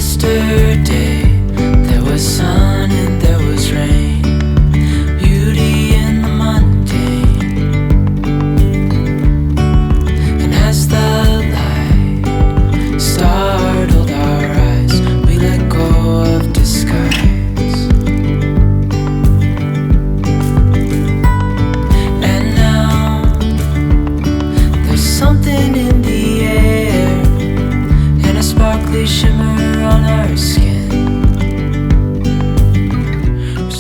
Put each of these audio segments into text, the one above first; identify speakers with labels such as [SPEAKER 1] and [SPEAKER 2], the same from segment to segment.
[SPEAKER 1] Yesterday there was sun and there was rain, beauty in the mundane. And as the light startled our eyes, we let go of disguise. And now there's something in the air and a sparkly shimmer on our skin.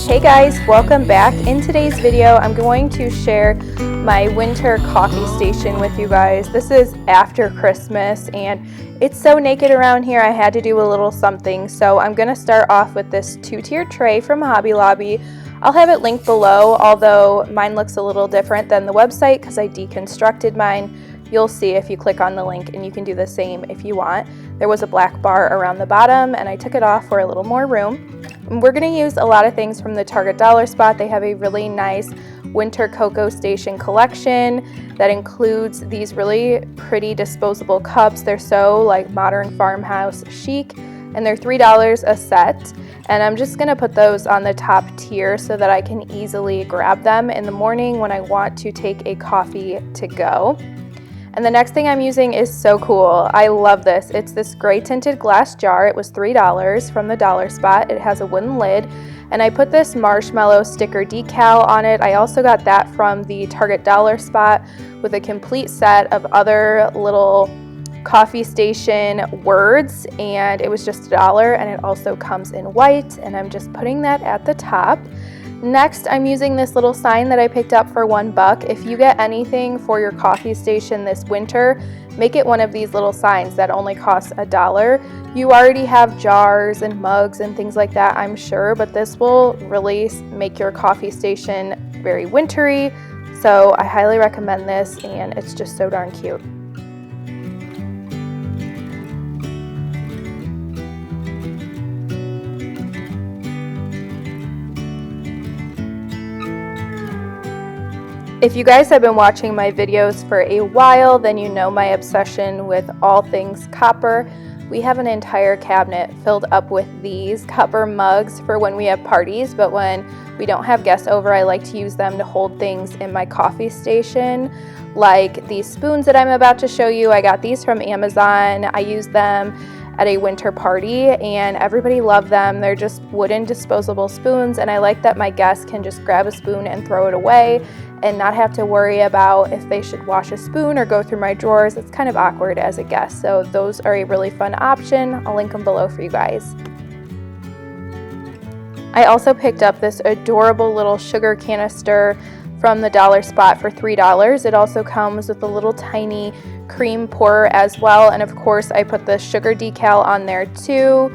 [SPEAKER 2] Hey guys, welcome back. In today's video, I'm going to share my winter coffee station with you guys. This is after Christmas and it's so naked around here, I had to do a little something. So I'm going to start off with this 2-tier tray from Hobby Lobby. I'll have it linked below, although mine looks a little different than the website because I deconstructed mine. You'll see if you click on the link, and you can do the same if you want. There was a black bar around the bottom and I took it off for a little more room. And we're going to use a lot of things from the Target dollar spot. They have a really nice winter cocoa station collection that includes these really pretty disposable cups. They're so like modern farmhouse chic, and they're $3 a set. And I'm just going to put those on the top tier so that I can easily grab them in the morning when I want to take a coffee to go. And the next thing I'm using is so cool. I love this. It's this gray tinted glass jar. It was $3 from the dollar spot. It has a wooden lid, and I put this marshmallow sticker decal on it. I also got that from the Target dollar spot with a complete set of other little coffee station words, and it was just $1, and it also comes in white, and I'm just putting that at the top. Next, I'm using this little sign that I picked up for $1. If you get anything for your coffee station this winter, make it one of these little signs that only costs $1. You already have jars and mugs and things like that, I'm sure, but this will really make your coffee station very wintry. So I highly recommend this, and it's just so darn cute. If you guys have been watching my videos for a while, then you know my obsession with all things copper. We have an entire cabinet filled up with these copper mugs for when we have parties, but when we don't have guests over, I like to use them to hold things in my coffee station, like these spoons that I'm about to show you. I got these from Amazon. I use them at a winter party and everybody loved them. They're just wooden disposable spoons, and I like that my guests can just grab a spoon and throw it away and not have to worry about if they should wash a spoon or go through my drawers. It's kind of awkward as a guest, so those are a really fun option. I'll link them below for you guys. I also picked up this adorable little sugar canister from the dollar spot for $3. It also comes with a little tiny cream pourer as well, and of course I put the sugar decal on there too.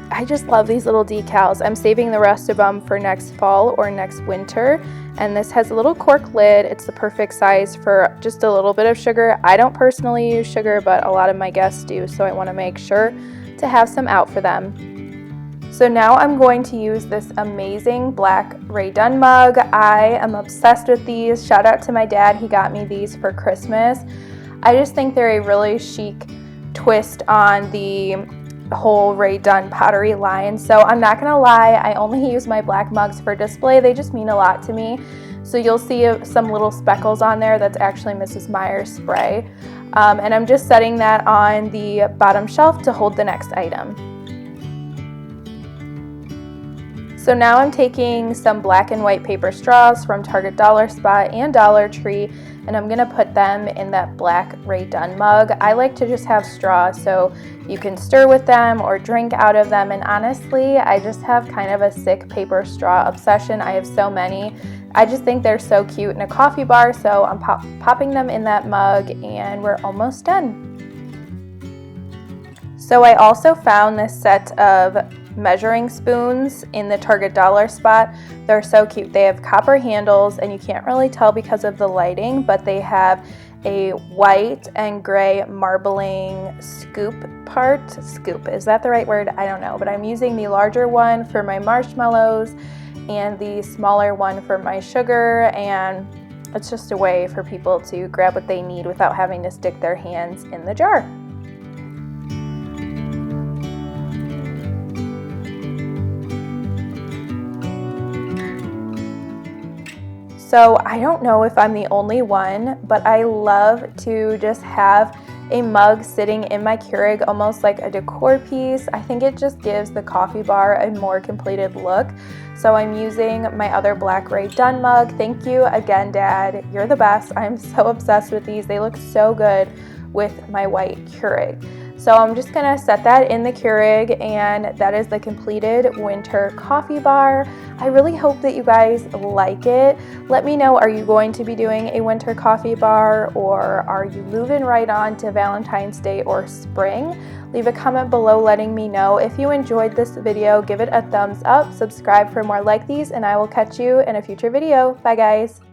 [SPEAKER 2] I just love these little decals. I'm saving the rest of them for next fall or next winter. And this has a little cork lid. It's the perfect size for just a little bit of sugar. I don't personally use sugar, but a lot of my guests do, so I want to make sure to have some out for them. So now I'm going to use this amazing black Rae Dunn mug. I am obsessed with these. Shout out to my dad. He got me these for Christmas. I just think they're a really chic twist on the whole Rae Dunn pottery line. So I'm not gonna lie, I only use my black mugs for display. They just mean a lot to me. So you'll see some little speckles on there. That's actually Mrs. Meyer's spray. And I'm just setting that on the bottom shelf to hold the next item. So now I'm taking some black and white paper straws from Target dollar spot and Dollar Tree, and I'm gonna put them in that black Rae Dunn mug. I like to just have straws so you can stir with them or drink out of them, and honestly, I just have kind of a sick paper straw obsession. I have so many. I just think they're so cute in a coffee bar, so I'm popping them in that mug, and we're almost done. So I also found this set of measuring spoons in the Target dollar spot. They're so cute. They have copper handles, and you can't really tell because of the lighting, but they have a white and gray marbling scoop part. Scoop, is that the right word? I don't know, but I'm using the larger one for my marshmallows and the smaller one for my sugar, and it's just a way for people to grab what they need without having to stick their hands in the jar. So I don't know if I'm the only one, but I love to just have a mug sitting in my Keurig almost like a decor piece. I think it just gives the coffee bar a more completed look. So I'm using my other Black Ray Dunn mug. Thank you again, Dad. You're the best. I'm so obsessed with these. They look so good with my white Keurig. So I'm just gonna set that in the Keurig, and that is the completed winter coffee bar. I really hope that you guys like it. Let me know, are you going to be doing a winter coffee bar, or are you moving right on to Valentine's Day or spring? Leave a comment below letting me know. If you enjoyed this video, give it a thumbs up, subscribe for more like these, and I will catch you in a future video. Bye guys.